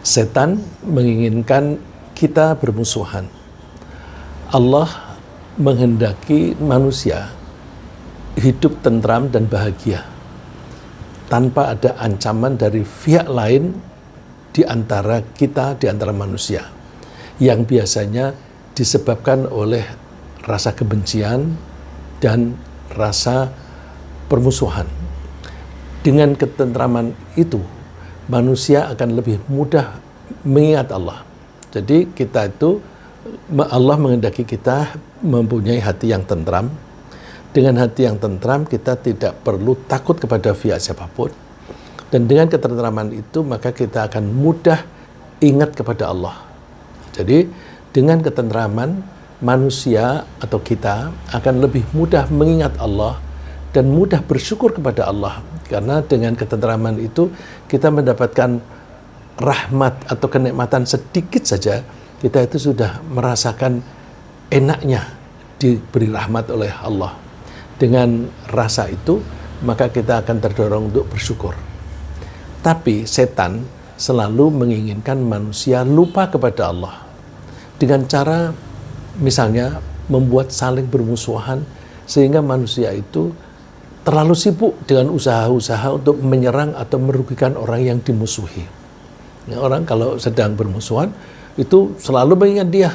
Setan menginginkan kita bermusuhan. Allah menghendaki manusia hidup tentram dan bahagia tanpa ada ancaman dari pihak lain di antara kita, di antara manusia, yang biasanya disebabkan oleh rasa kebencian dan rasa permusuhan. Dengan ketentraman itu, manusia akan lebih mudah mengingat Allah. Jadi kita itu, Allah menghendaki kita mempunyai hati yang tentram. Dengan hati yang tentram, kita tidak perlu takut kepada pihak siapapun. Dan dengan ketentraman itu, maka kita akan mudah ingat kepada Allah. Jadi dengan ketentraman, manusia atau kita akan lebih mudah mengingat Allah dan mudah bersyukur kepada Allah. Karena dengan ketentraman itu, kita mendapatkan rahmat atau kenikmatan sedikit saja, kita itu sudah merasakan enaknya diberi rahmat oleh Allah. Dengan rasa itu, maka kita akan terdorong untuk bersyukur. Tapi setan selalu menginginkan manusia lupa kepada Allah. Dengan cara misalnya membuat saling bermusuhan, sehingga manusia itu terlalu sibuk dengan usaha-usaha untuk menyerang atau merugikan orang yang dimusuhi. Orang kalau sedang bermusuhan, itu selalu mengingat dia.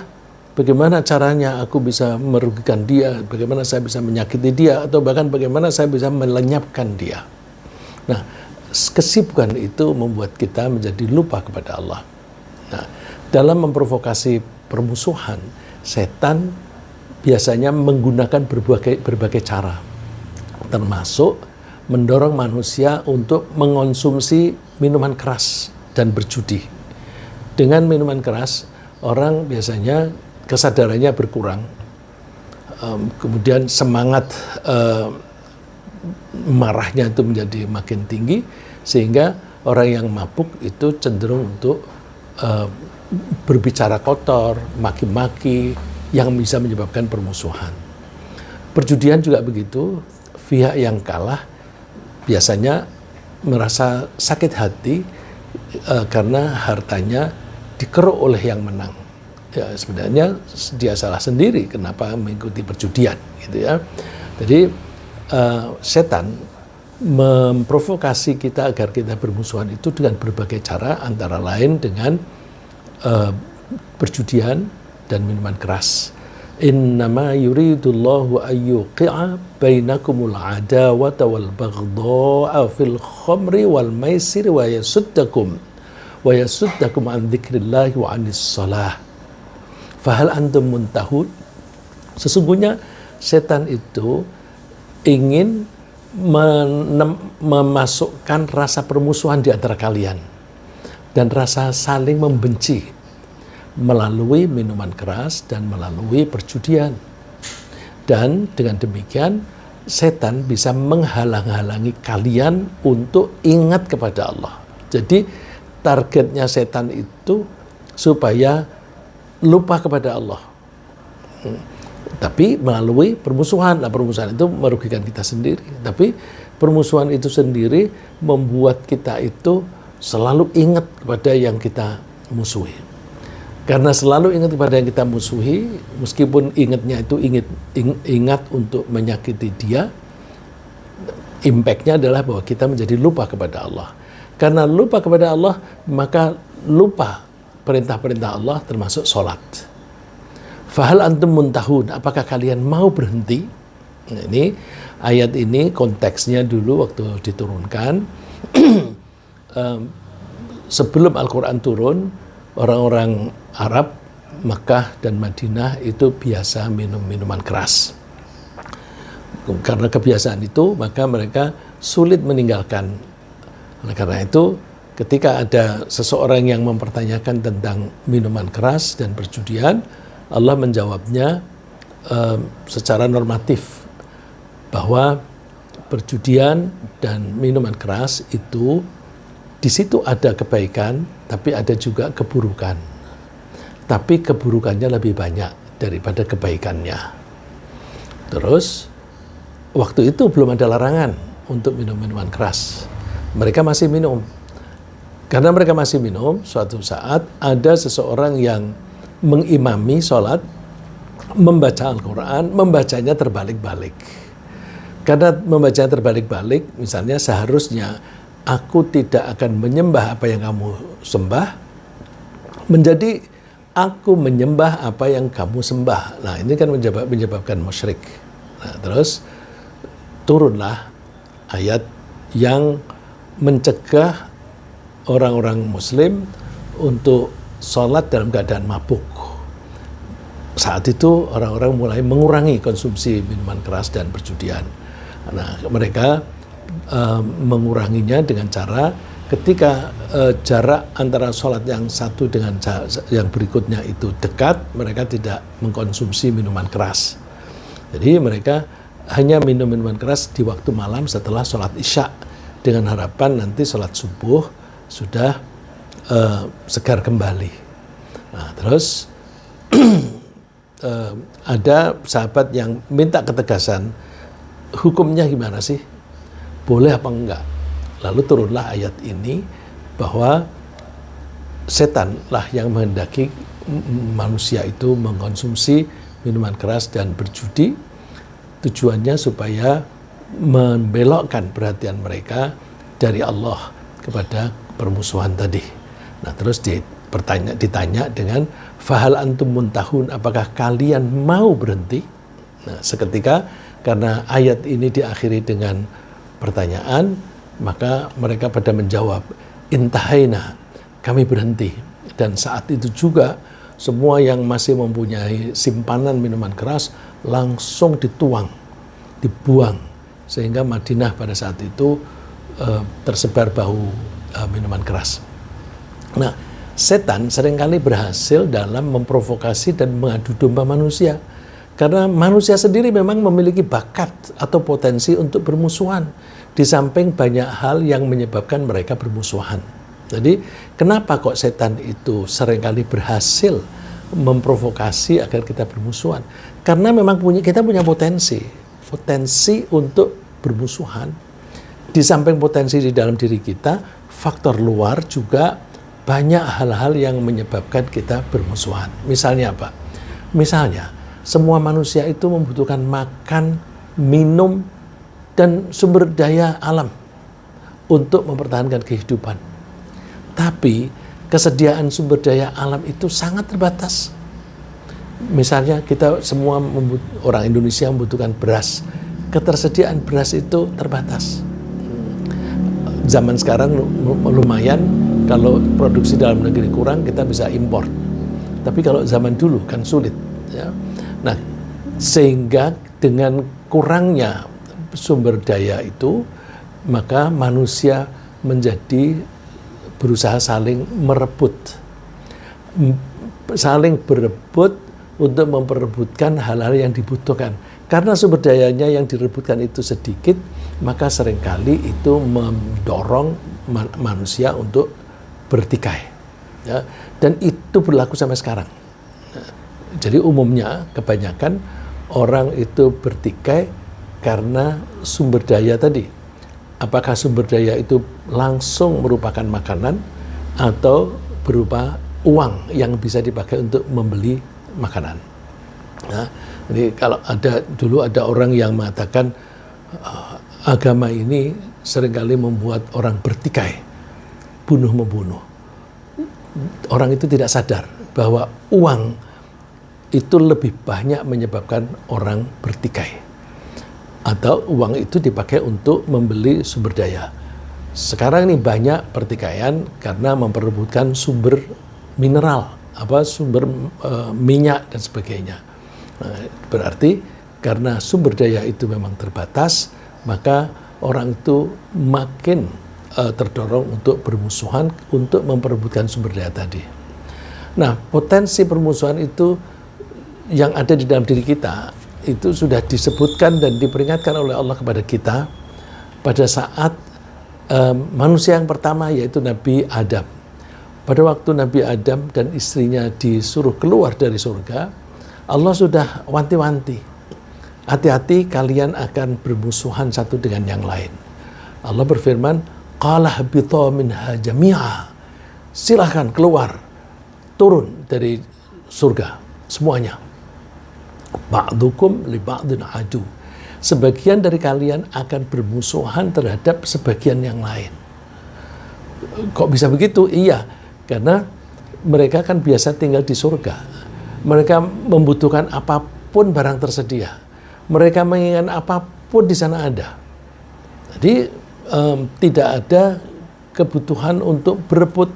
Bagaimana caranya aku bisa merugikan dia, bagaimana saya bisa menyakiti dia, atau bahkan bagaimana saya bisa melenyapkan dia. Nah, kesibukan itu membuat kita menjadi lupa kepada Allah. Nah, dalam memprovokasi permusuhan, setan biasanya menggunakan berbagai cara, termasuk mendorong manusia untuk mengonsumsi minuman keras dan berjudi. Dengan minuman keras, orang biasanya kesadarannya berkurang, kemudian semangat marahnya itu menjadi makin tinggi, sehingga orang yang mabuk itu cenderung untuk berbicara kotor, maki-maki, yang bisa menyebabkan permusuhan. Perjudian juga begitu, pihak yang kalah biasanya merasa sakit hati karena hartanya dikeruk oleh yang menang. Ya, sebenarnya dia salah sendiri kenapa mengikuti perjudian, gitu ya. Jadi setan memprovokasi kita agar kita bermusuhan itu dengan berbagai cara, antara lain dengan perjudian dan minuman keras. Innama yuridullahu ayyuqi'a bainakumul adawata wal baghdha'a fil khamri wal maisir wa yasuddakum an dzikrillahi wa anis shalah. Fahal antum muntahun? Sesungguhnya setan itu ingin memasukkan rasa permusuhan di antara kalian dan rasa saling membenci melalui minuman keras dan melalui perjudian. Dan dengan demikian setan bisa menghalang-halangi kalian untuk ingat kepada Allah. Jadi targetnya setan itu supaya lupa kepada Allah. Tapi melalui permusuhan. Nah, permusuhan itu merugikan kita sendiri. Tapi permusuhan itu sendiri membuat kita itu selalu ingat kepada yang kita musuhi. Karena selalu ingat kepada yang kita musuhi, meskipun ingatnya itu ingat untuk menyakiti dia, impact-nya adalah bahwa kita menjadi lupa kepada Allah. Karena lupa kepada Allah, maka lupa perintah-perintah Allah termasuk sholat. Fahal antum muntahun, apakah kalian mau berhenti? Nah, ini ayat ini konteksnya dulu waktu diturunkan. Sebelum Al-Quran turun, orang-orang Arab, Makkah dan Madinah itu biasa minum minuman keras. Karena kebiasaan itu, maka mereka sulit meninggalkan. Oleh karena itu, ketika ada seseorang yang mempertanyakan tentang minuman keras dan perjudian, Allah menjawabnya secara normatif bahwa perjudian dan minuman keras itu di situ ada kebaikan, tapi ada juga keburukan. Tapi keburukannya lebih banyak daripada kebaikannya. Terus waktu itu belum ada larangan untuk minum minuman keras. Mereka masih minum. Karena mereka masih minum, suatu saat ada seseorang yang mengimami sholat, membaca Al-Quran, membacanya terbalik-balik. Karena membacanya terbalik-balik, misalnya seharusnya aku tidak akan menyembah apa yang kamu sembah, menjadi aku menyembah apa yang kamu sembah. Nah, ini kan menyebabkan musyrik. Nah, terus turunlah ayat yang mencegah orang-orang muslim untuk sholat dalam keadaan mabuk. Saat itu orang-orang mulai mengurangi konsumsi minuman keras dan perjudian. Nah, mereka menguranginya dengan cara ketika jarak antara sholat yang satu dengan yang berikutnya itu dekat, mereka tidak mengkonsumsi minuman keras. Jadi mereka hanya minum minuman keras di waktu malam setelah sholat isya, dengan harapan nanti sholat subuh sudah segar kembali. Nah, terus ada sahabat yang minta ketegasan, hukumnya gimana sih? Boleh apa enggak? Lalu turunlah ayat ini bahwa setanlah yang menghendaki manusia itu mengkonsumsi minuman keras dan berjudi, tujuannya supaya membelokkan perhatian mereka dari Allah kepada permusuhan tadi. Nah, terus ditanya dengan fahal antum muntahun, apakah kalian mau berhenti? Nah, seketika karena ayat ini diakhiri dengan pertanyaan, maka mereka pada menjawab intahaina, kami berhenti. Dan saat itu juga semua yang masih mempunyai simpanan minuman keras langsung dibuang, sehingga Madinah pada saat itu tersebar bau minuman keras. Nah, setan seringkali berhasil dalam memprovokasi dan mengadu domba manusia. Karena manusia sendiri memang memiliki bakat atau potensi untuk bermusuhan. Di samping banyak hal yang menyebabkan mereka bermusuhan. Jadi, kenapa kok setan itu seringkali berhasil memprovokasi agar kita bermusuhan? Karena memang kita punya potensi untuk bermusuhan. Di samping potensi di dalam diri kita, faktor luar juga banyak hal-hal yang menyebabkan kita bermusuhan. Misalnya apa? Misalnya, semua manusia itu membutuhkan makan, minum, dan sumber daya alam untuk mempertahankan kehidupan. Tapi, kesediaan sumber daya alam itu sangat terbatas. Misalnya, kita semua orang Indonesia membutuhkan beras. Ketersediaan beras itu terbatas. Zaman sekarang lumayan, kalau produksi dalam negeri kurang kita bisa impor. Tapi kalau zaman dulu kan sulit. Ya. Nah, sehingga dengan kurangnya sumber daya itu, maka manusia menjadi berusaha saling berebut untuk memperebutkan hal-hal yang dibutuhkan. Karena sumber dayanya yang direbutkan itu sedikit, maka seringkali itu mendorong manusia untuk bertikai. Ya. Dan itu berlaku sampai sekarang. Jadi umumnya kebanyakan orang itu bertikai karena sumber daya tadi. Apakah sumber daya itu langsung merupakan makanan atau berupa uang yang bisa dipakai untuk membeli makanan. Nah, jadi kalau dulu ada orang yang mengatakan agama ini seringkali membuat orang bertikai, bunuh-membunuh. Orang itu tidak sadar bahwa uang itu lebih banyak menyebabkan orang bertikai. Atau uang itu dipakai untuk membeli sumber daya. Sekarang ini banyak pertikaian karena memperebutkan sumber mineral, sumber minyak dan sebagainya. Nah, berarti karena sumber daya itu memang terbatas, maka orang itu makin terdorong untuk bermusuhan untuk memperebutkan sumber daya tadi. Nah, potensi permusuhan itu yang ada di dalam diri kita itu sudah disebutkan dan diperingatkan oleh Allah kepada kita pada saat manusia yang pertama, yaitu Nabi Adam. Pada waktu Nabi Adam dan istrinya disuruh keluar dari surga, Allah sudah wanti-wanti, hati-hati kalian akan bermusuhan satu dengan yang lain. Allah berfirman, qala habitha minha jami'a, silahkan keluar, turun dari surga semuanya. Ba'dukum li ba'din adu. Sebagian dari kalian akan bermusuhan terhadap sebagian yang lain. Kok bisa begitu? Iya, karena mereka kan biasa tinggal di surga. Mereka membutuhkan apapun barang tersedia. Mereka menginginkan apapun di sana ada. Jadi tidak ada kebutuhan untuk berebut.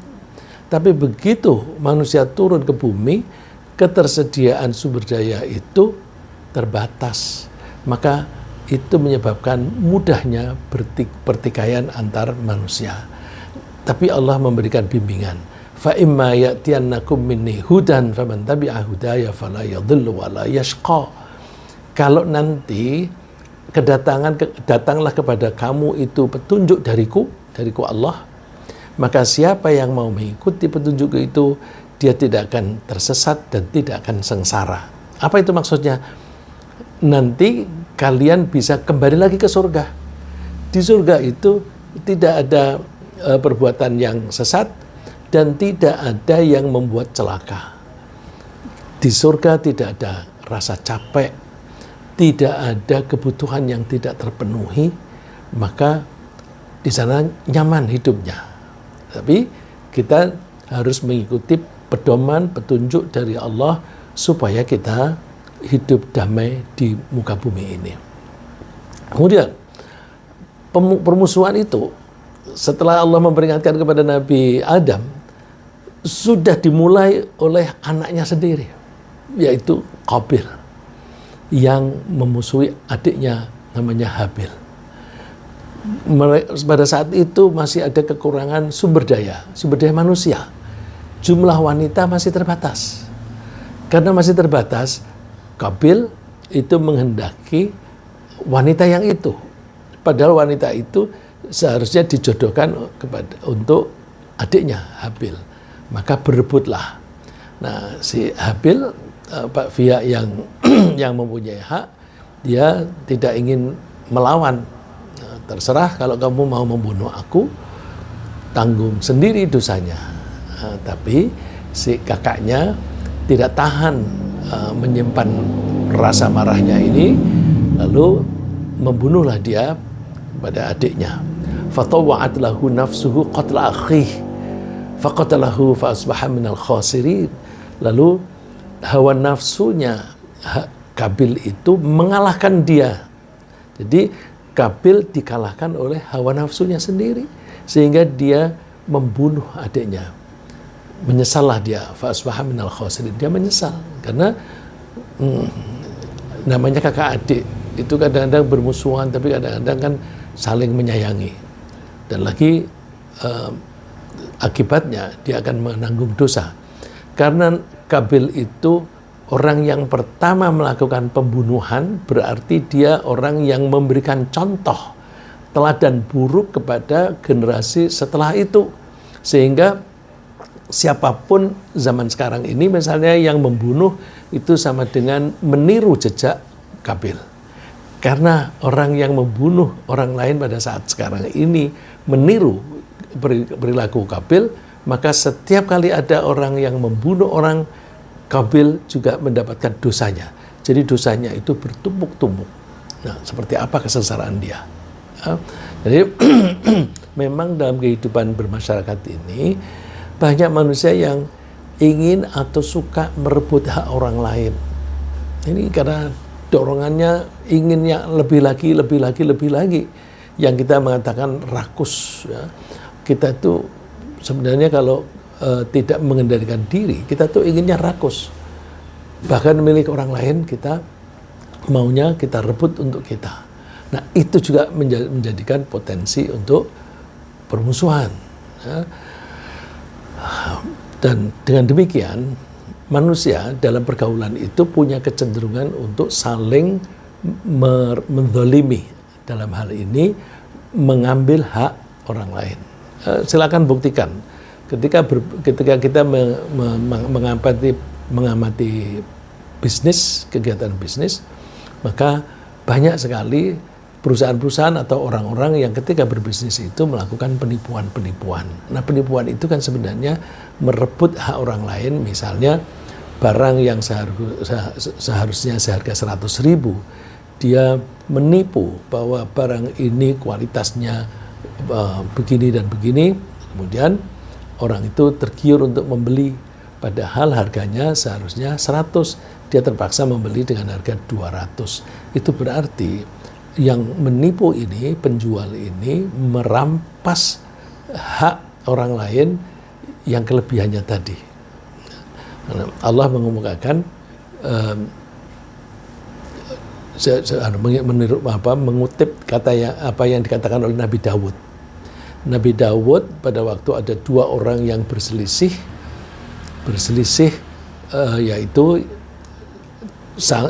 Tapi begitu manusia turun ke bumi, ketersediaan sumber daya itu terbatas. Maka itu menyebabkan mudahnya pertikaian antar manusia. Tapi Allah memberikan bimbingan. Fa imma ya'tiyannakum minni hudan faman tabi'a hudaya fala yadhillu wa la yashqa. Kalau nanti datanglah kepada kamu itu petunjuk dariku Allah, maka siapa yang mau mengikuti petunjuk itu, dia tidak akan tersesat dan tidak akan sengsara. Apa itu maksudnya? Nanti kalian bisa kembali lagi ke surga. Di surga itu tidak ada perbuatan yang sesat dan tidak ada yang membuat celaka. Di surga tidak ada rasa capek, tidak ada kebutuhan yang tidak terpenuhi, maka di sana nyaman hidupnya. Tapi kita harus mengikuti pedoman, petunjuk dari Allah supaya kita hidup damai di muka bumi ini. Kemudian permusuhan itu setelah Allah memperingatkan kepada Nabi Adam sudah dimulai oleh anaknya sendiri, yaitu Qabil, yang memusuhi adiknya namanya Habil. Pada saat itu masih ada kekurangan sumber daya manusia. Jumlah wanita masih terbatas. Karena masih terbatas, Qabil itu menghendaki wanita yang itu. Padahal wanita itu seharusnya dijodohkan untuk adiknya Habil. Maka berebutlah. Nah, si Habil, Pak Fia yang mempunyai hak, dia tidak ingin melawan. Terserah, kalau kamu mau membunuh aku, tanggung sendiri dosanya. Tapi si kakaknya tidak tahan menyimpan rasa marahnya ini, lalu membunuhlah dia pada adiknya. Fatawa'at lahu nafsuhu qatla akhih faqatalahu fa asbaha minal khasirin. Lalu hawa nafsunya Qabil itu mengalahkan dia. Jadi Qabil dikalahkan oleh hawa nafsunya sendiri, sehingga dia membunuh adiknya. Menyesallah dia, fa asbaha minal khasirin. Dia menyesal karena namanya kakak adik itu kadang-kadang bermusuhan, tapi kadang-kadang kan saling menyayangi. Dan lagi akibatnya dia akan menanggung dosa. Karena Qabil itu orang yang pertama melakukan pembunuhan, berarti dia orang yang memberikan contoh teladan buruk kepada generasi setelah itu. Sehingga siapapun zaman sekarang ini misalnya yang membunuh itu sama dengan meniru jejak Qabil. Karena orang yang membunuh orang lain pada saat sekarang ini meniru perilaku Qabil, maka setiap kali ada orang yang membunuh orang, Qabil juga mendapatkan dosanya. Jadi dosanya itu bertumpuk-tumpuk. Nah, seperti apa kesengsaraan dia? Jadi memang dalam kehidupan bermasyarakat ini banyak manusia yang ingin atau suka merebut hak orang lain. Ini karena dorongannya inginnya lebih lagi. Yang kita mengatakan rakus. Ya. Kita itu sebenarnya kalau tidak mengendalikan diri, kita tuh inginnya rakus. Bahkan milik orang lain kita maunya kita rebut untuk kita. Nah, itu juga menjadikan potensi untuk permusuhan. Ya. Dan dengan demikian, manusia dalam pergaulan itu punya kecenderungan untuk saling menzalimi. Dalam hal ini, mengambil hak orang lain. Silakan buktikan. Ketika kita mengamati bisnis, kegiatan bisnis, maka banyak sekali perusahaan-perusahaan atau orang-orang yang ketika berbisnis itu melakukan penipuan-penipuan. Nah, penipuan itu kan sebenarnya merebut hak orang lain, misalnya barang yang seharusnya seharga 100.000, dia menipu bahwa barang ini kualitasnya begini dan begini, kemudian orang itu tergiur untuk membeli, padahal harganya seharusnya 100, dia terpaksa membeli dengan harga 200. Itu berarti yang menipu ini, penjual ini merampas hak orang lain yang kelebihannya tadi. Allah mengemukakan mengutip apa yang dikatakan oleh Nabi Dawud. Nabi Dawud pada waktu ada dua orang yang berselisih, yaitu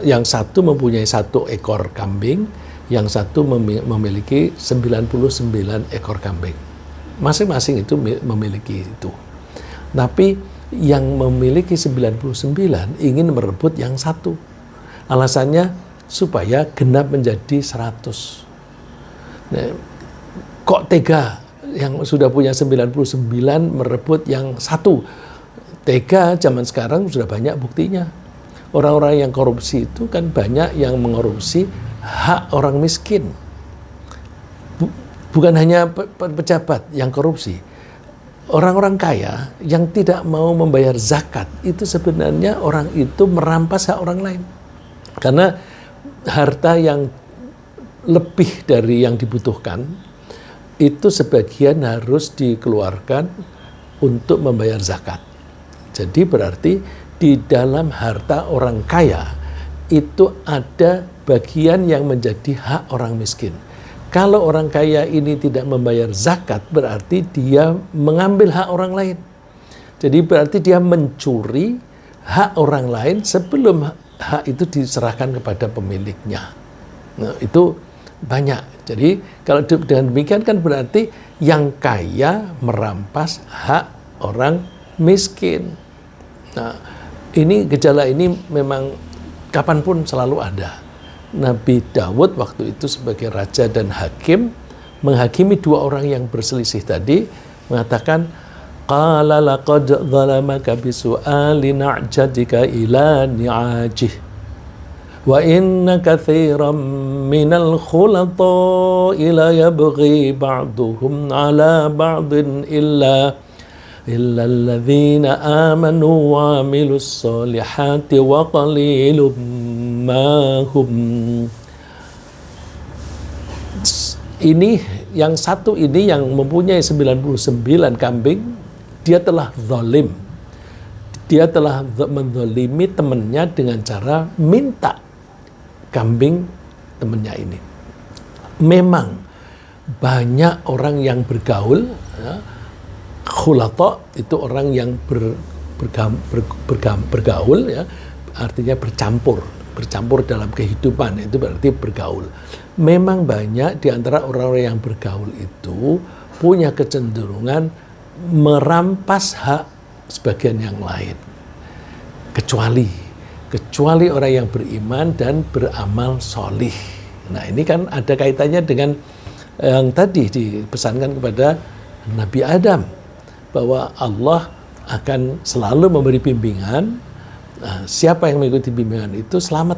yang satu mempunyai 1 ekor kambing, yang satu memiliki 99 ekor kambing. Masing-masing itu memiliki itu. Tapi yang memiliki 99 ingin merebut yang satu. Alasannya supaya genap menjadi 100. Nah, kok tega yang sudah punya 99 merebut yang satu? Tega zaman sekarang sudah banyak buktinya. Orang-orang yang korupsi itu kan banyak yang mengkorupsi hak orang miskin. Bukan hanya pejabat yang korupsi. Orang-orang kaya yang tidak mau membayar zakat, itu sebenarnya orang itu merampas hak orang lain. Karena harta yang lebih dari yang dibutuhkan, itu sebagian harus dikeluarkan untuk membayar zakat. Jadi berarti di dalam harta orang kaya itu ada bagian yang menjadi hak orang miskin. Kalau orang kaya ini tidak membayar zakat, berarti dia mengambil hak orang lain. Jadi berarti dia mencuri hak orang lain sebelum hak itu diserahkan kepada pemiliknya. Nah, itu banyak. Jadi kalau dengan demikian kan berarti yang kaya merampas hak orang miskin. Nah, gejala ini memang kapanpun selalu ada. Nabi Dawud waktu itu sebagai raja dan hakim menghakimi dua orang yang berselisih tadi, mengatakan qala laqad zalamaka bisu'ali na'jatika ila ni'ajih wa inna katsiran minal khulata'i la yabghi ba'duhum 'ala ba'din illa alladzina amanu wa 'amilus solihati wa qalilum ma hum. Ini yang satu ini yang mempunyai 99 kambing, dia telah zalim. Dia telah menzalimi temannya dengan cara minta kambing temannya ini. Memang banyak orang yang bergaul, ya, khulata itu orang yang bergaul, ya, artinya bercampur dalam kehidupan, itu berarti bergaul. Memang banyak di antara orang-orang yang bergaul itu punya kecenderungan merampas hak sebagian yang lain. Kecuali orang yang beriman dan beramal solih. Nah, ini kan ada kaitannya dengan yang tadi dipesankan kepada Nabi Adam, bahwa Allah akan selalu memberi bimbingan. Nah, siapa yang mengikuti bimbingan itu selamat.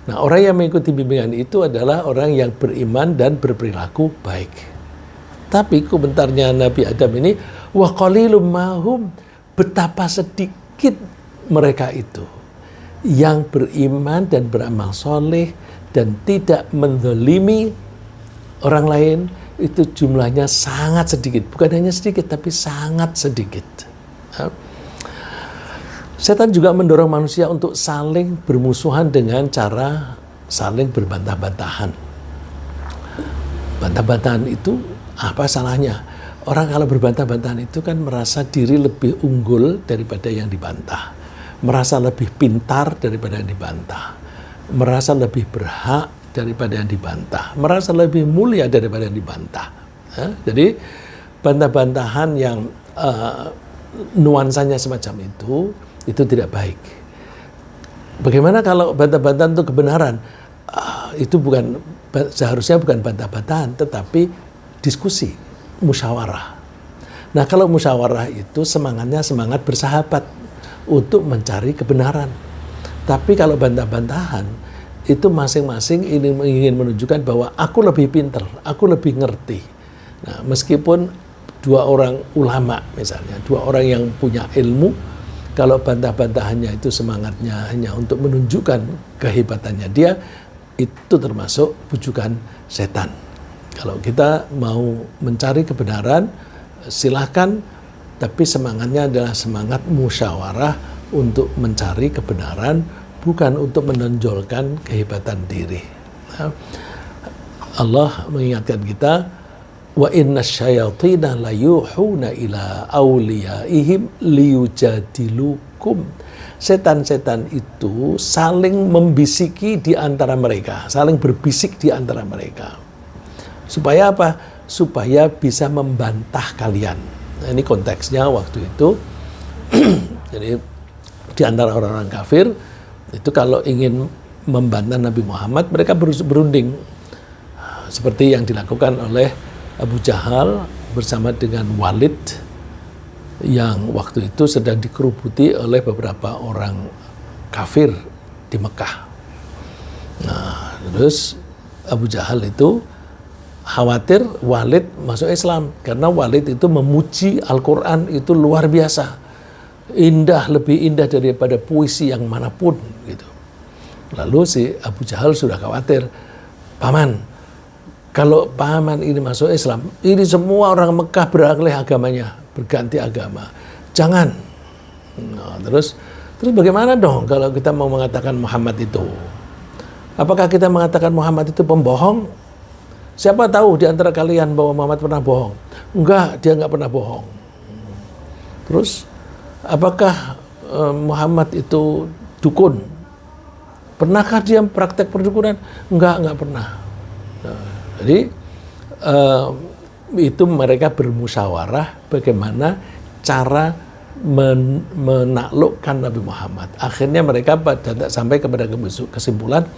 Nah, orang yang mengikuti bimbingan itu adalah orang yang beriman dan berperilaku baik. Tapi komentarnya Nabi Adam ini, wa qalilum mahum, betapa sedikit mereka itu yang beriman dan beramal soleh dan tidak menzalimi orang lain, itu jumlahnya sangat sedikit. Bukan hanya sedikit, tapi sangat sedikit. Setan juga mendorong manusia untuk saling bermusuhan dengan cara saling berbantah-bantahan. Bantah-bantahan itu apa salahnya? Orang kalau berbantah-bantahan itu kan merasa diri lebih unggul daripada yang dibantah. Merasa lebih pintar daripada yang dibantah. Merasa lebih berhak daripada yang dibantah. Merasa lebih mulia daripada yang dibantah. Jadi bantah-bantahan yang nuansanya semacam itu tidak baik. Bagaimana kalau bantah-bantahan itu kebenaran? Itu bukan seharusnya bukan bantah-bantahan, tetapi diskusi, musyawarah. Nah, kalau musyawarah itu semangatnya semangat bersahabat untuk mencari kebenaran. Tapi kalau bantah-bantahan, itu masing-masing ingin menunjukkan bahwa aku lebih pinter, aku lebih ngerti. Nah, meskipun dua orang ulama misalnya, dua orang yang punya ilmu, kalau bantah-bantahannya itu semangatnya hanya untuk menunjukkan kehebatannya dia, itu termasuk bujukan setan. Kalau kita mau mencari kebenaran, silahkan, tapi semangatnya adalah semangat musyawarah untuk mencari kebenaran, bukan untuk menonjolkan kehebatan diri. Nah, Allah mengingatkan kita, wa inna syayatina layuhuna ila awliyaihim liyujadilukum. Setan-setan itu saling membisiki di antara mereka, saling berbisik di antara mereka. Supaya apa? Supaya bisa membantah kalian. Nah, ini konteksnya waktu itu. Jadi di antara orang-orang kafir itu kalau ingin membantah Nabi Muhammad, mereka berunding seperti yang dilakukan oleh Abu Jahal bersama dengan Walid yang waktu itu sedang dikerubuti oleh beberapa orang kafir di Mekah. Nah, terus Abu Jahal itu khawatir Walid masuk Islam karena Walid itu memuji Al-Quran itu luar biasa. Indah, lebih indah daripada puisi yang manapun gitu. Lalu si Abu Jahal sudah khawatir, paman, kalau paman ini masuk Islam, ini semua orang Mekah beralih agamanya, berganti agama. Jangan. Nah, terus bagaimana dong kalau kita mau mengatakan Muhammad itu? Apakah kita mengatakan Muhammad itu pembohong? Siapa tahu di antara kalian bahwa Muhammad pernah bohong? Enggak, dia enggak pernah bohong. Terus apakah Muhammad itu dukun? Pernahkah dia praktek perdukunan? Enggak pernah. Nah, jadi itu mereka bermusyawarah bagaimana cara menaklukkan Nabi Muhammad. Akhirnya mereka sampai kepada kesimpulan,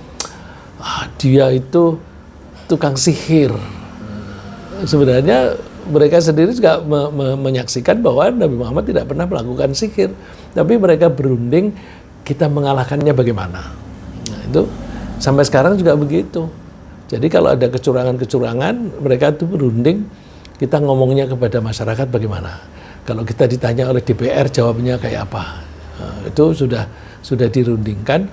dia itu tukang sihir. Sebenarnya mereka sendiri juga menyaksikan bahwa Nabi Muhammad tidak pernah melakukan sihir, tapi mereka berunding kita mengalahkannya bagaimana. Nah, itu sampai sekarang juga begitu. Jadi kalau ada kecurangan-kecurangan, mereka itu berunding, kita ngomongnya kepada masyarakat bagaimana. Kalau kita ditanya oleh DPR, jawabnya kayak apa. Nah, itu sudah dirundingkan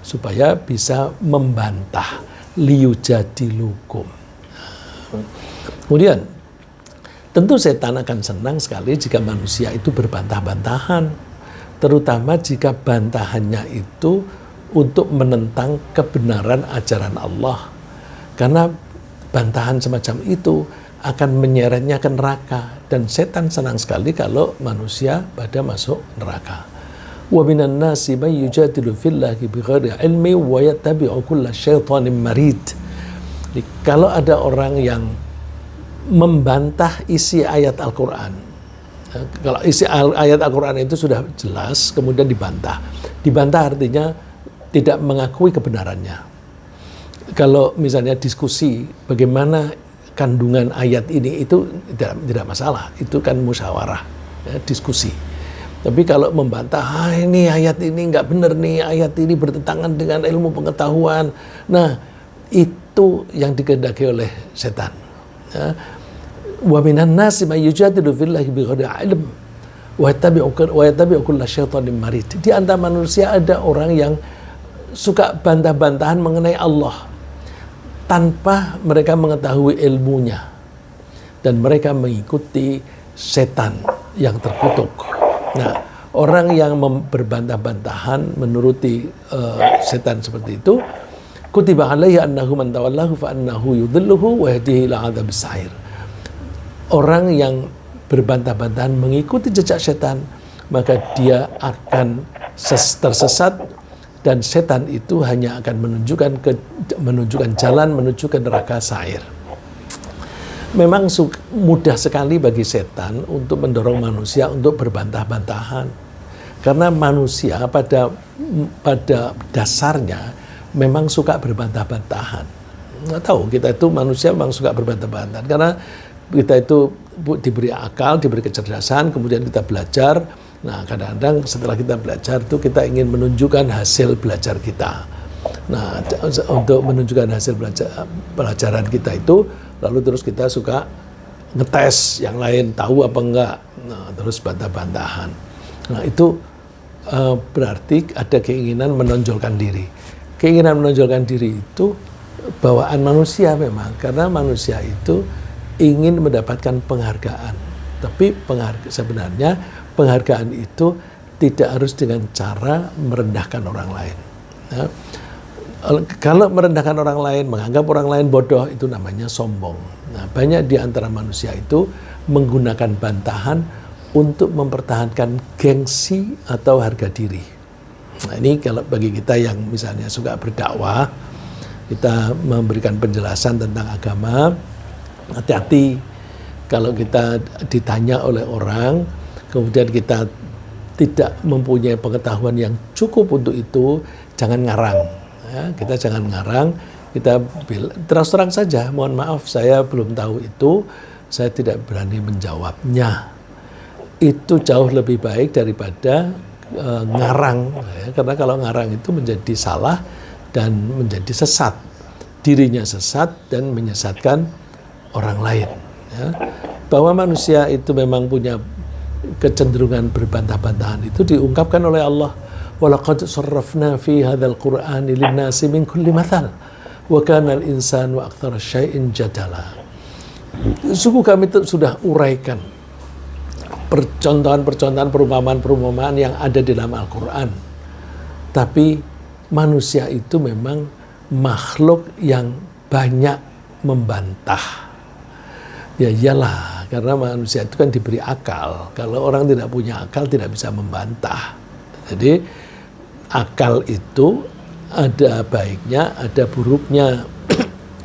supaya bisa membantah liyujadilukum. Kemudian tentu setan akan senang sekali jika manusia itu berbantah-bantahan, terutama jika bantahannya itu untuk menentang kebenaran ajaran Allah. Karena bantahan semacam itu akan menyeretnya ke neraka, dan setan senang sekali kalau manusia pada masuk neraka. Wa minan nasi may yujadilu fillahi bighairi ilmi wa yattabi'u kulla syaitanin marid. Kalau ada orang yang membantah isi ayat Al-Quran, kalau isi ayat Al-Quran itu sudah jelas, kemudian dibantah. Dibantah artinya tidak mengakui kebenarannya. Kalau misalnya diskusi bagaimana kandungan ayat ini, itu tidak masalah, itu kan musyawarah, ya, diskusi. Tapi kalau membantah, ini ayat ini nggak benar nih, ayat ini bertentangan dengan ilmu pengetahuan, nah itu yang dikehendaki oleh setan. Ya. Wa minan nasi may yujadilu fillahi bighairi ilm wa yattabi'u kulla syaitanin marid. Di antara manusia ada orang yang suka bantah-bantahan mengenai Allah tanpa mereka mengetahui ilmunya, dan mereka mengikuti setan yang terkutuk. Nah, orang yang berbantah-bantahan menuruti setan seperti itu, kutiba alaihi annahu man tawallahu fa annahu yudhilluhu wa yahdihi ila adzabis sa'ir. Orang yang berbantah-bantahan mengikuti jejak setan, maka dia akan tersesat, dan setan itu hanya akan menunjukkan jalan menuju ke neraka sa'ir. Memang mudah sekali bagi setan untuk mendorong manusia untuk berbantah-bantahan, karena manusia pada dasarnya memang suka berbantah-bantahan. Nggak tahu, kita itu manusia memang suka berbantah-bantah karena kita itu diberi akal, diberi kecerdasan, kemudian kita belajar. Nah, kadang-kadang setelah kita belajar itu kita ingin menunjukkan hasil belajar kita. Nah, untuk menunjukkan hasil pelajaran kita itu, lalu terus kita suka ngetes yang lain, tahu apa enggak. Nah, terus bantah-bantahan. Nah, itu berarti ada keinginan menonjolkan diri. Keinginan menonjolkan diri itu bawaan manusia memang, karena manusia itu ingin mendapatkan penghargaan. Tapi sebenarnya penghargaan itu tidak harus dengan cara merendahkan orang lain. Nah, kalau merendahkan orang lain, menganggap orang lain bodoh, itu namanya sombong. Nah, banyak di antara manusia itu menggunakan bantahan untuk mempertahankan gengsi atau harga diri. Nah, ini kalau bagi kita yang misalnya suka berdakwah, kita memberikan penjelasan tentang agama, hati-hati kalau kita ditanya oleh orang, kemudian kita tidak mempunyai pengetahuan yang cukup untuk itu, jangan ngarang. Ya, kita jangan ngarang, kita terus terang saja, mohon maaf saya belum tahu itu, saya tidak berani menjawabnya. Itu jauh lebih baik daripada ngarang, ya, karena kalau ngarang itu menjadi salah dan menjadi sesat, dirinya sesat dan menyesatkan orang lain. Ya. Bahwa manusia itu memang punya kecenderungan berbantah-bantahan itu diungkapkan oleh Allah. Walaqad sarrafna fi hadzal qur'ani lin-nasi min kulli mathal wa kana al-insanu aktsara syai'in jadala. Sungguh kami sudah uraikan percontohan-percontohan, perumpamaan-perumpamaan yang ada di dalam Al-Qur'an. Tapi manusia itu memang makhluk yang banyak membantah. Ya iyalah, karena manusia itu kan diberi akal. Kalau orang tidak punya akal tidak bisa membantah. Jadi akal itu ada baiknya, ada buruknya.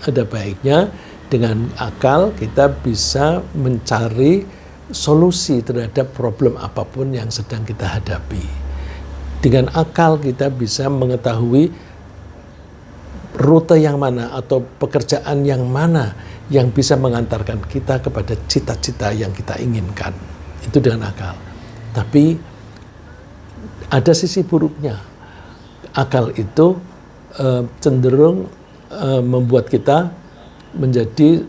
Ada baiknya dengan akal kita bisa mencari solusi terhadap problem apapun yang sedang kita hadapi. Dengan akal kita bisa mengetahui rute yang mana atau pekerjaan yang mana yang bisa mengantarkan kita kepada cita-cita yang kita inginkan. Itu dengan akal. Tapi ada sisi buruknya. Akal itu cenderung membuat kita menjadi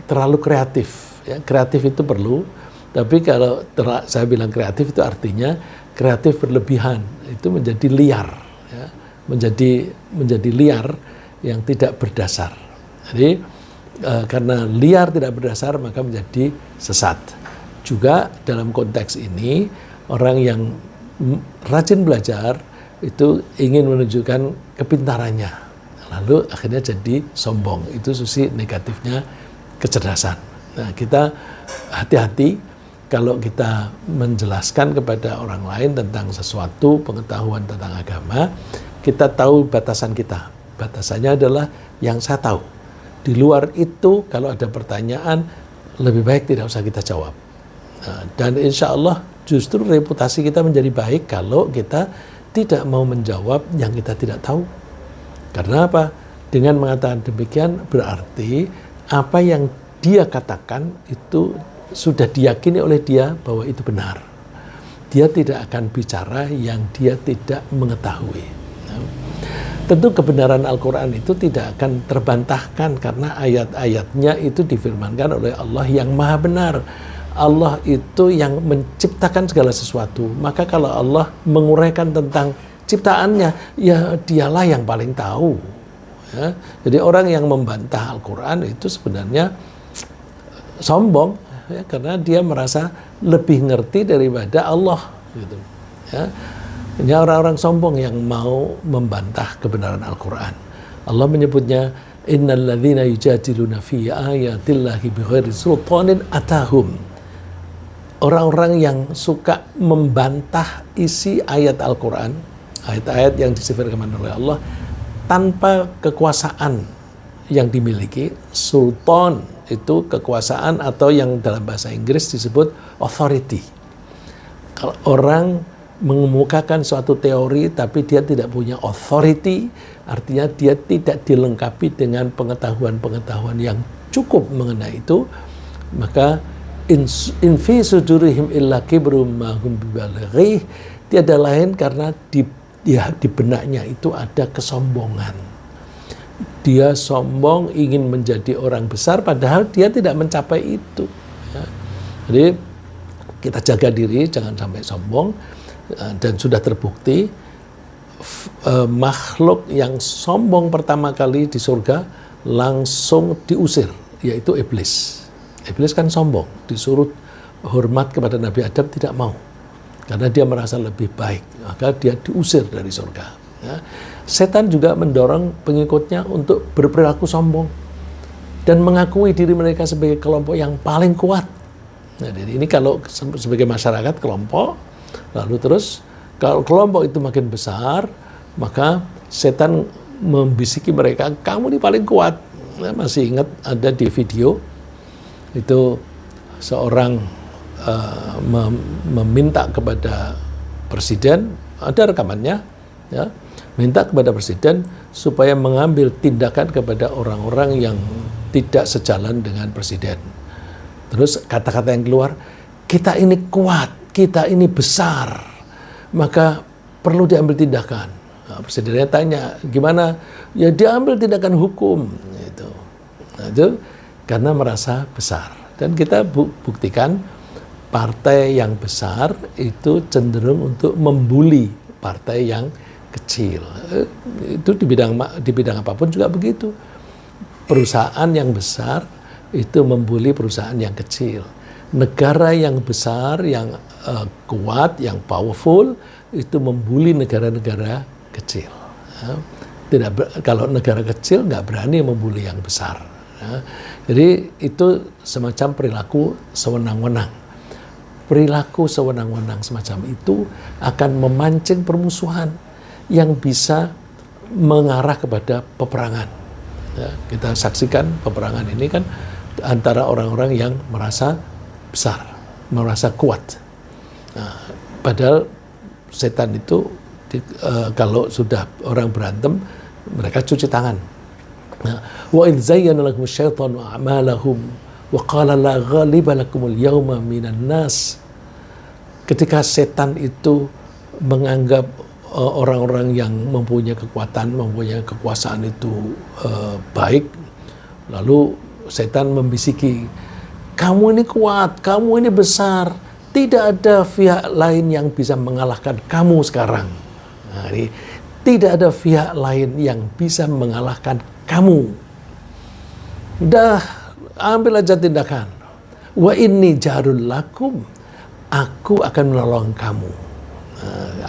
terlalu kreatif. Ya, kreatif itu perlu, tapi kalau saya bilang kreatif itu artinya kreatif berlebihan, itu menjadi liar, ya, menjadi liar yang tidak berdasar. Jadi karena liar tidak berdasar maka menjadi sesat. Juga dalam konteks ini orang yang rajin belajar itu ingin menunjukkan kepintarannya, lalu akhirnya jadi sombong. Itu sisi negatifnya kecerdasan. Nah, kita hati-hati kalau kita menjelaskan kepada orang lain tentang sesuatu, pengetahuan tentang agama, kita tahu batasan kita. Batasannya adalah yang saya tahu. Di luar itu kalau ada pertanyaan lebih baik tidak usah kita jawab. Nah, dan insya Allah justru reputasi kita menjadi baik kalau kita tidak mau menjawab yang kita tidak tahu. Karena apa? Dengan mengatakan demikian berarti apa yang dia katakan itu sudah diyakini oleh dia bahwa itu benar. Dia tidak akan bicara yang dia tidak mengetahui. Nah, tentu kebenaran Al-Quran itu tidak akan terbantahkan karena ayat-ayatnya itu difirmankan oleh Allah yang maha benar. Allah itu yang menciptakan segala sesuatu. Maka kalau Allah menguraikan tentang ciptaannya, ya dialah yang paling tahu. Ya. Jadi orang yang membantah Al-Quran itu sebenarnya sombong, ya, karena dia merasa lebih ngerti daripada Allah. Gitu. Ya. Ini orang-orang sombong yang mau membantah kebenaran Al-Quran. Allah menyebutnya, Innal ladzina yujadiluna fi ayatillahi bighairi sultanin atahum. Orang-orang yang suka membantah isi ayat Al-Quran, ayat-ayat yang disifirkan oleh Allah, tanpa kekuasaan yang dimiliki. Sultan itu kekuasaan atau yang dalam bahasa Inggris disebut authority. Kalau orang mengemukakan suatu teori tapi dia tidak punya authority, artinya dia tidak dilengkapi dengan pengetahuan-pengetahuan yang cukup mengenai itu, maka in fi sudurihim illa kibrum ma hum bibalighi, tiada lain karena di benaknya itu ada kesombongan. Dia sombong ingin menjadi orang besar padahal dia tidak mencapai itu. Ya. Jadi kita jaga diri jangan sampai sombong, dan sudah terbukti makhluk yang sombong pertama kali di surga langsung diusir, yaitu iblis. Iblis kan sombong, disuruh hormat kepada Nabi Adam tidak mau karena dia merasa lebih baik, maka dia diusir dari surga. Ya. Setan juga mendorong pengikutnya untuk berperilaku sombong dan mengakui diri mereka sebagai kelompok yang paling kuat. Nah, jadi ini kalau sebagai masyarakat kelompok, lalu terus kalau kelompok itu makin besar, maka setan membisiki mereka, kamu ini paling kuat. Saya masih ingat ada di video itu seorang meminta kepada presiden, ada rekamannya, ya, minta kepada presiden supaya mengambil tindakan kepada orang-orang yang tidak sejalan dengan presiden. Terus kata-kata yang keluar, kita ini kuat, kita ini besar, maka perlu diambil tindakan. Nah, presidennya tanya, gimana? Ya diambil tindakan hukum. Gitu. Nah, itu karena merasa besar. Dan kita buktikan partai yang besar itu cenderung untuk membuli partai yang kecil. Itu di bidang apapun juga begitu. Perusahaan yang besar itu membuli perusahaan yang kecil. Negara yang besar, yang kuat, yang powerful itu membuli negara-negara kecil. Kalau negara kecil nggak berani membuli yang besar. Jadi itu semacam perilaku sewenang-wenang. Perilaku sewenang-wenang semacam itu akan memancing permusuhan yang bisa mengarah kepada peperangan. Ya, kita saksikan peperangan ini kan antara orang-orang yang merasa besar, merasa kuat. Nah, padahal setan itu kalau sudah orang berantem, mereka cuci tangan. Wa idz zayyana lakum asyaitanu a'malahum wa qala la ghaliba lakumul yawma minan nas. Ketika setan itu menganggap orang-orang yang mempunyai kekuatan, mempunyai kekuasaan itu baik, lalu setan membisiki, kamu ini kuat, kamu ini besar, tidak ada pihak lain yang bisa mengalahkan kamu sekarang. Nah, ini, tidak ada pihak lain yang bisa mengalahkan kamu. Udah, ambil aja tindakan. Wa inni jarul lakum, aku akan menolong kamu.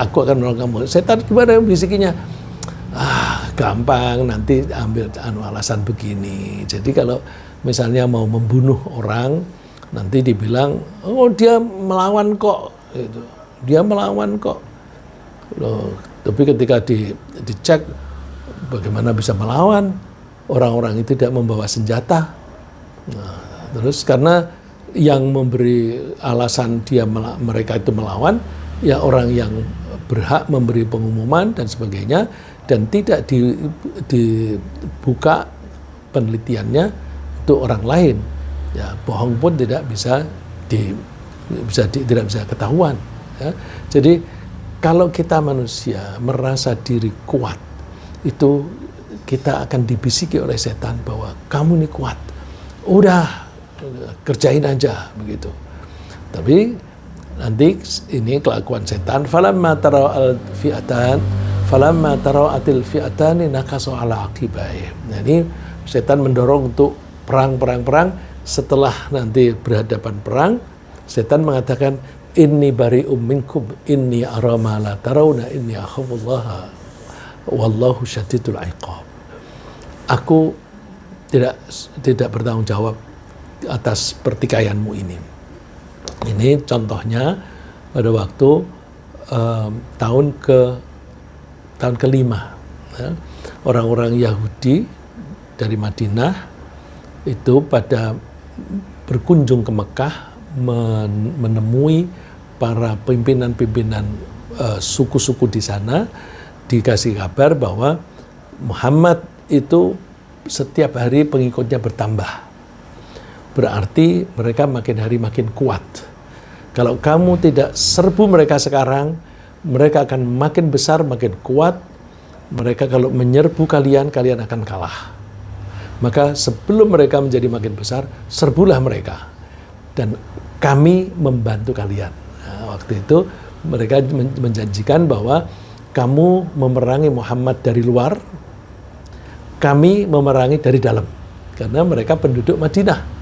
Aku akan menolong kamu. Setan gimana yang bisikinya? Gampang, nanti ambil alasan begini. Jadi kalau misalnya mau membunuh orang, nanti dibilang, oh dia melawan kok. Gitu. Dia melawan kok. Loh, tapi ketika dicek, bagaimana bisa melawan? Orang-orang itu tidak membawa senjata. Nah, terus karena yang memberi alasan mereka itu melawan, ya orang yang berhak memberi pengumuman dan sebagainya, dan tidak dibuka penelitiannya untuk orang lain. Ya, bohong pun tidak bisa tidak bisa ketahuan. Ya. Jadi kalau kita manusia merasa diri kuat, itu kita akan dibisiki oleh setan bahwa kamu ini kuat. Udah, kerjain aja begitu. Tapi nanti ini kelakuan setan. Falamma tara'atil fi'atani nakasu ala aqibai. Nah, ini setan mendorong untuk perang. Setelah nanti berhadapan perang, setan mengatakan, inni bari'um minkum, inni ara ma la tarawna, inni akhafullaha wallahu syadidul iqab. Aku tidak bertanggung jawab atas pertikaianmu ini. Ini contohnya pada waktu tahun ke-5, ya, orang-orang Yahudi dari Madinah itu pada berkunjung ke Mekah menemui para pimpinan-pimpinan suku-suku di sana dikasih kabar bahwa Muhammad itu setiap hari pengikutnya bertambah. Berarti mereka makin hari makin kuat. Kalau kamu tidak serbu mereka sekarang, mereka akan makin besar, makin kuat. Mereka kalau menyerbu kalian, kalian akan kalah. Maka sebelum mereka menjadi makin besar, serbulah mereka. Dan kami membantu kalian. Nah, waktu itu mereka menjanjikan bahwa kamu memerangi Muhammad dari luar, kami memerangi dari dalam. Karena mereka penduduk Madinah.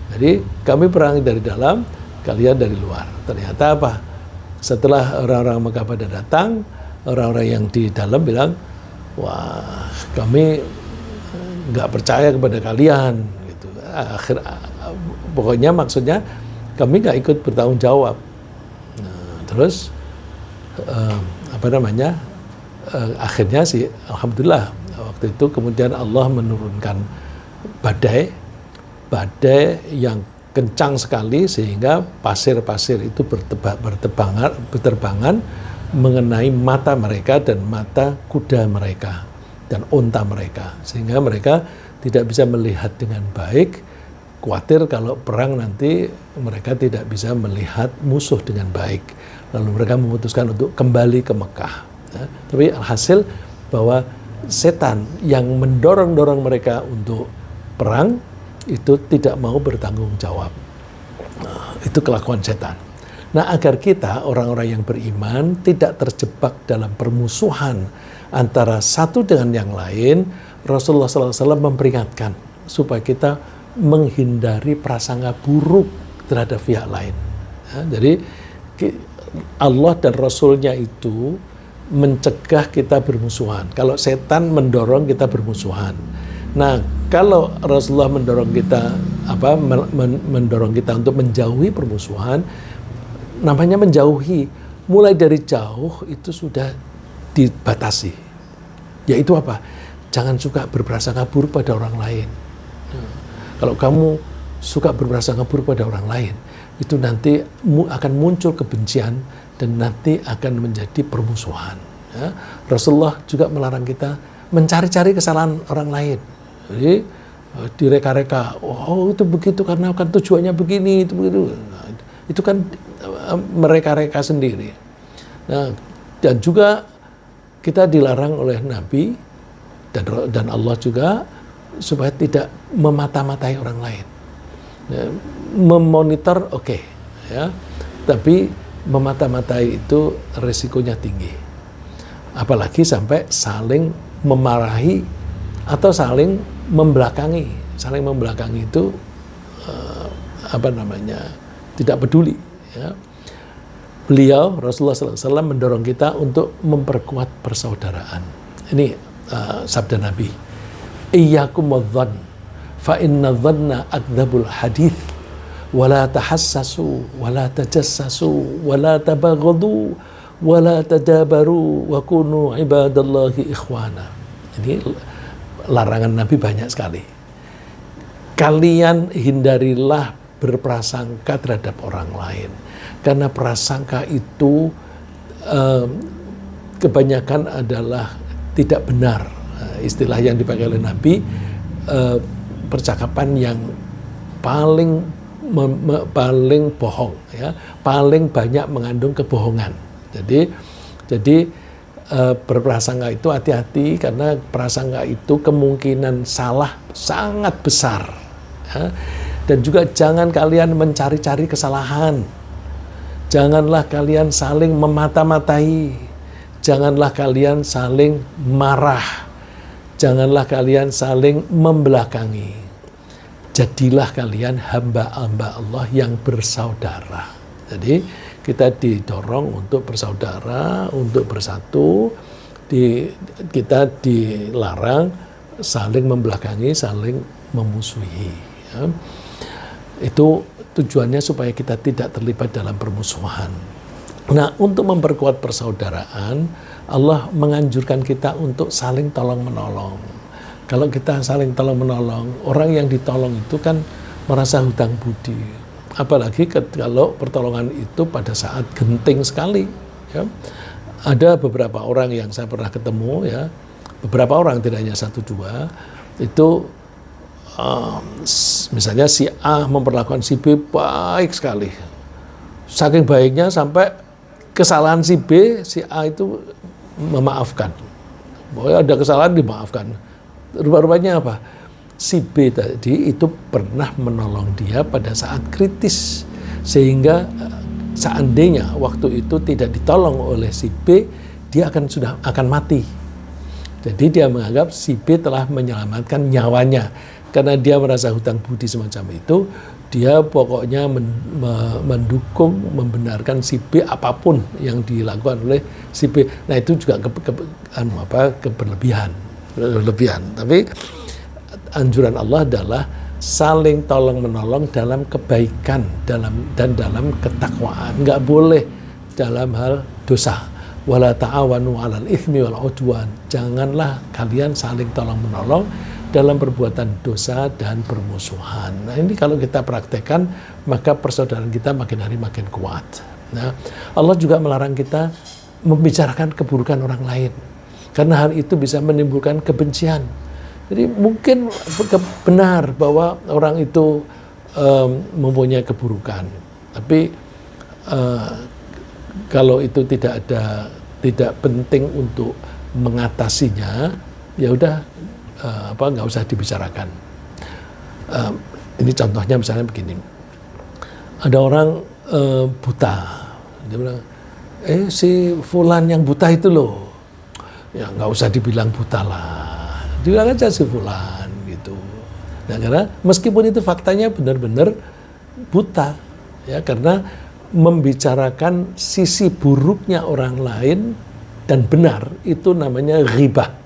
Jadi kami perangi dari dalam, kalian dari luar. Ternyata apa? Setelah orang-orang Mekah pada datang, orang-orang yang di dalam bilang, wah kami nggak percaya kepada kalian. Gitu. Pokoknya maksudnya kami nggak ikut bertanggung jawab. Nah, terus akhirnya sih, alhamdulillah waktu itu kemudian Allah menurunkan badai yang kencang sekali sehingga pasir-pasir itu berterbangan mengenai mata mereka dan mata kuda mereka dan unta mereka, sehingga mereka tidak bisa melihat dengan baik. Khawatir kalau perang nanti mereka tidak bisa melihat musuh dengan baik, lalu mereka memutuskan untuk kembali ke Mekah. Ya, tapi alhasil bahwa setan yang mendorong-dorong mereka untuk perang itu tidak mau bertanggung jawab. Nah, itu kelakuan setan. Nah, agar kita orang-orang yang beriman tidak terjebak dalam permusuhan antara satu dengan yang lain, Rasulullah SAW memperingatkan supaya kita menghindari prasangka buruk terhadap pihak lain. Ya, jadi Allah dan Rasulnya itu mencegah kita bermusuhan. Kalau setan mendorong kita bermusuhan. Nah, kalau Rasulullah mendorong kita mendorong kita untuk menjauhi permusuhan, namanya menjauhi, mulai dari jauh itu sudah dibatasi. Yaitu apa? Jangan suka berprasangka buruk pada orang lain. Kalau kamu suka berprasangka buruk pada orang lain, itu nanti akan muncul kebencian dan nanti akan menjadi permusuhan. Ya. Rasulullah juga melarang kita mencari-cari kesalahan orang lain. Jadi direka-reka, oh itu begitu karena kan tujuannya begini, itu begitu. Nah, itu kan mereka-reka sendiri. Nah, dan juga kita dilarang oleh Nabi dan Allah juga supaya tidak memata-matai orang lain. Ya, memonitor oke, ya, tapi memata-matai itu resikonya tinggi. Apalagi sampai saling memarahi atau saling membelakangi. Saling membelakangi itu tidak peduli. Ya. Beliau Rasulullah SAW mendorong kita untuk memperkuat persaudaraan. Ini sabda Nabi. Iyyakum wadh-dhann fa inna dhanna akdzabul hadits wa la tahassasu wa la tajassasu wa la tabaghadu wa la tadabaru wa kunu ibadallahi ikhwana. Ini larangan Nabi banyak sekali. Kalian hindarilah berprasangka terhadap orang lain, karena prasangka itu kebanyakan adalah tidak benar. Istilah yang dipakai oleh Nabi, percakapan yang paling bohong, ya, paling banyak mengandung kebohongan. Jadi berprasangka itu hati-hati, karena prasangka itu kemungkinan salah sangat besar. Ya. Dan juga jangan kalian mencari-cari kesalahan. Janganlah kalian saling memata-matai. Janganlah kalian saling marah. Janganlah kalian saling membelakangi. Jadilah kalian hamba-hamba Allah yang bersaudara. Jadi kita didorong untuk bersaudara, untuk bersatu. Kita dilarang saling membelakangi, saling memusuhi. Ya. Itu tujuannya supaya kita tidak terlibat dalam permusuhan. Nah, untuk memperkuat persaudaraan, Allah menganjurkan kita untuk saling tolong-menolong. Kalau kita saling tolong-menolong, orang yang ditolong itu kan merasa hutang budi. Apalagi kalau pertolongan itu pada saat genting sekali. Ya. ada beberapa orang yang saya pernah ketemu ya, beberapa orang tidak hanya satu dua, itu misalnya si A memperlakukan si B baik sekali, saking baiknya sampai kesalahan si B, si A itu memaafkan. Bahwa ada kesalahan dimaafkan. Rupa-rupanya apa? Si B tadi itu pernah menolong dia pada saat kritis, sehingga seandainya waktu itu tidak ditolong oleh si B, dia akan mati. Jadi dia menganggap si B telah menyelamatkan nyawanya. Karena dia merasa hutang budi semacam itu, dia pokoknya mendukung, membenarkan si B apapun yang dilakukan oleh si B. Nah itu juga berlebihan. Tapi anjuran Allah adalah saling tolong menolong dalam kebaikan dan dalam ketakwaan. Nggak boleh dalam hal dosa. Wala ta'awanu 'alal itsmi wal 'udwan. Janganlah kalian saling tolong menolong dalam perbuatan dosa dan permusuhan. Nah ini kalau kita praktekkan, maka persaudaraan kita makin hari makin kuat. Nah, Allah juga melarang kita membicarakan keburukan orang lain, karena hal itu bisa menimbulkan kebencian. Jadi mungkin benar bahwa orang itu mempunyai keburukan, tapi kalau itu tidak penting untuk mengatasinya, ya udah nggak usah dibicarakan. Ini contohnya misalnya begini, ada orang buta, dia bilang, si fulan yang buta itu loh, ya nggak usah dibilang buta lah, dibilang aja si fulan gitu. Nah karena meskipun itu faktanya benar-benar buta, ya karena membicarakan sisi buruknya orang lain dan benar itu namanya ghibah.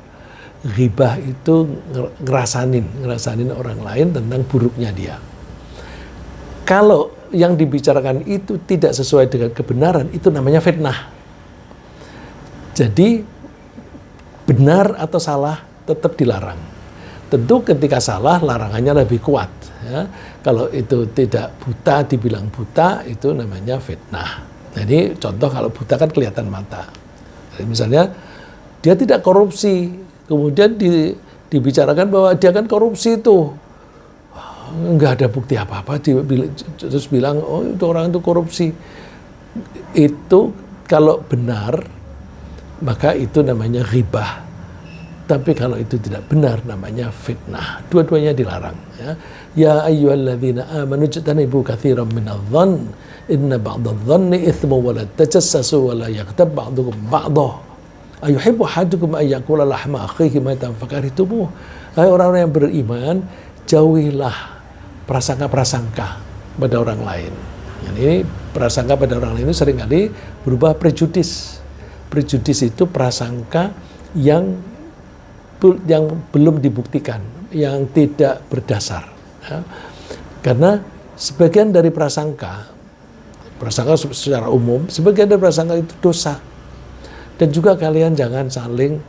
Ghibah itu ngerasanin orang lain tentang buruknya dia. Kalau yang dibicarakan itu tidak sesuai dengan kebenaran, itu namanya fitnah. Jadi benar atau salah tetap dilarang. Tentu ketika salah larangannya lebih kuat. Ya. Kalau itu tidak buta dibilang buta, itu namanya fitnah. Jadi contoh kalau buta kan kelihatan mata. Jadi, misalnya dia tidak korupsi, kemudian dibicarakan bahwa dia kan korupsi itu, nggak ada bukti apa-apa, terus bilang, oh itu orang itu korupsi. Itu kalau benar, maka itu namanya ghibah. Tapi kalau itu tidak benar, namanya fitnah. Dua-duanya dilarang. Ya ayyuhalladzina amanu ijtanibu katsiran minadh-dhann inna ba'dadh-dhanni itsmun wa la tajassasu wa la yaghtab ba'dukum ba'dha. Ayuhibbu ahadukum ay ya'kula lahma akhihi maitan fakarihtumuh. Hai orang-orang yang beriman, jauhilah prasangka-prasangka pada orang lain. Ini prasangka pada orang lain itu seringkali berubah prejudis. Prejudis itu prasangka yang belum dibuktikan, yang tidak berdasar. Ya. Karena sebagian dari prasangka secara umum, sebagian dari prasangka itu dosa. Dan juga kalian jangan saling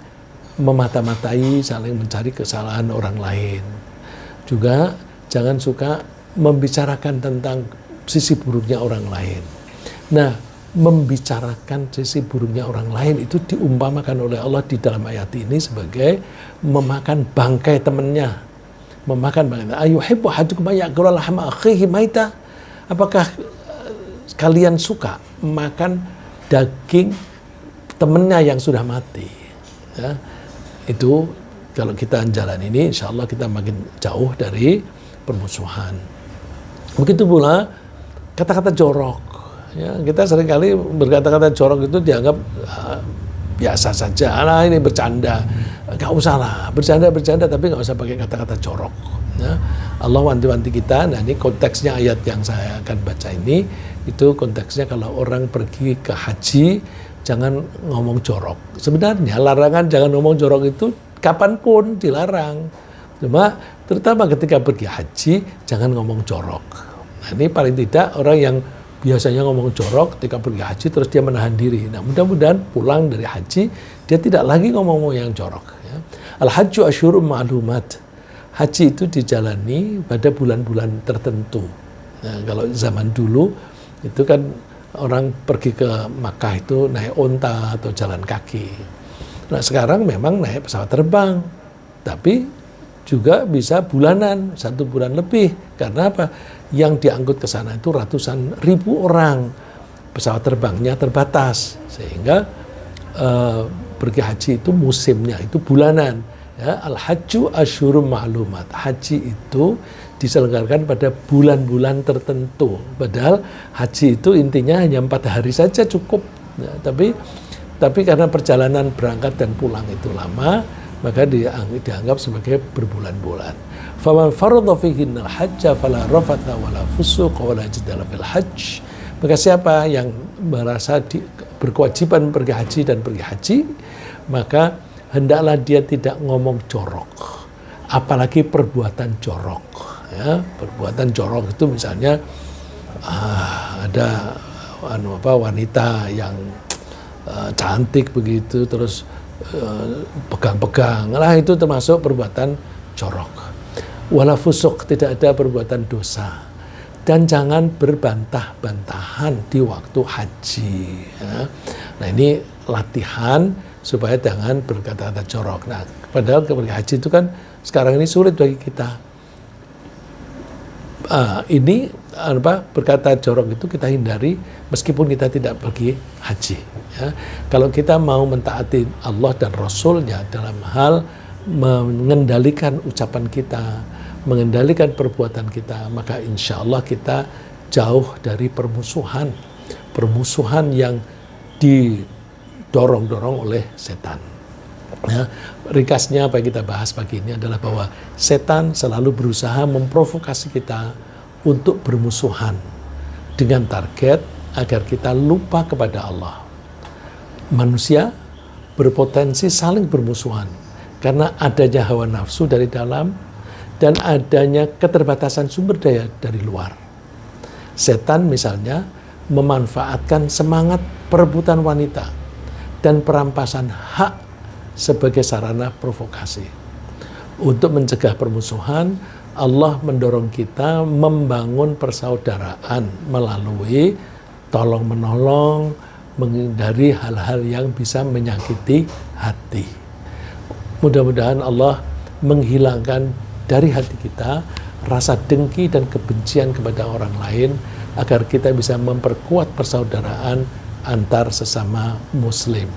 memata-matai, saling mencari kesalahan orang lain. Juga jangan suka membicarakan tentang sisi buruknya orang lain. Nah, membicarakan sisi buruknya orang lain itu diumpamakan oleh Allah di dalam ayat ini sebagai memakan bangkai temannya. Memakan bangkai. Ayuhibbu ahadukum ay ya'kula lahma akhihi maita. Apakah kalian suka makan daging temennya yang sudah mati? Ya, itu kalau kita jalan ini, insya Allah kita makin jauh dari permusuhan. Begitu pula kata-kata jorok. Ya, kita seringkali berkata-kata jorok itu dianggap biasa saja. Nah ini bercanda, nggak usah lah bercanda, tapi nggak usah pakai kata-kata jorok. Ya, Allah wanti-wanti kita. Nah ini konteksnya ayat yang saya akan baca ini, itu konteksnya kalau orang pergi ke haji, jangan ngomong jorok. Sebenarnya larangan jangan ngomong jorok itu kapanpun dilarang. Cuma terutama ketika pergi haji, jangan ngomong jorok. Nah ini paling tidak orang yang biasanya ngomong jorok ketika pergi haji terus dia menahan diri. Nah mudah-mudahan pulang dari haji, dia tidak lagi ngomong yang jorok. Ya. Al-hajju asyhurum ma'lumat. Haji itu dijalani pada bulan-bulan tertentu. Nah kalau zaman dulu itu kan orang pergi ke Makkah itu naik onta atau jalan kaki. Nah sekarang memang naik pesawat terbang, tapi juga bisa bulanan, 1 bulan lebih. Karena apa? Yang diangkut ke sana itu ratusan ribu orang. Pesawat terbangnya terbatas, sehingga pergi haji itu musimnya itu bulanan. Ya, al-hajju asyhurum ma'lumat. Haji itu diselenggarakan pada bulan-bulan tertentu. Padahal haji itu intinya hanya 4 hari saja cukup. Ya, tapi karena perjalanan berangkat dan pulang itu lama, maka dianggap sebagai berbulan-bulan. Faman faradha fihinnal hajja fala rafatha wala fusuqa wala jidala fil hajj. Maka siapa yang merasa berkewajiban pergi haji dan pergi haji, maka hendaklah dia tidak ngomong jorok, apalagi perbuatan jorok. Ya, perbuatan jorok itu misalnya ada wanita yang cantik begitu, terus pegang-pegang, lah itu termasuk perbuatan jorok. Wala fusuk, tidak ada perbuatan dosa. Dan jangan berbantah-bantahan di waktu haji. Ya. Nah ini latihan supaya jangan berkata-kata jorok. Nah, padahal pergi haji itu kan sekarang ini sulit bagi kita. Ini berkata jorok itu kita hindari meskipun kita tidak pergi haji. Ya. Kalau kita mau mentaati Allah dan Rasul-Nya dalam hal mengendalikan ucapan kita, mengendalikan perbuatan kita, maka insya Allah kita jauh dari permusuhan yang didorong-dorong oleh setan. Ya, ringkasnya apa yang kita bahas pagi ini adalah bahwa setan selalu berusaha memprovokasi kita untuk bermusuhan dengan target agar kita lupa kepada Allah. Manusia berpotensi saling bermusuhan karena adanya hawa nafsu dari dalam dan adanya keterbatasan sumber daya dari luar. Setan misalnya memanfaatkan semangat perebutan wanita dan perampasan hak sebagai sarana provokasi. Untuk mencegah permusuhan, Allah mendorong kita membangun persaudaraan melalui tolong-menolong, menghindari hal-hal yang bisa menyakiti hati. Mudah-mudahan Allah menghilangkan dari hati kita rasa dengki dan kebencian kepada orang lain agar kita bisa memperkuat persaudaraan antar sesama muslim.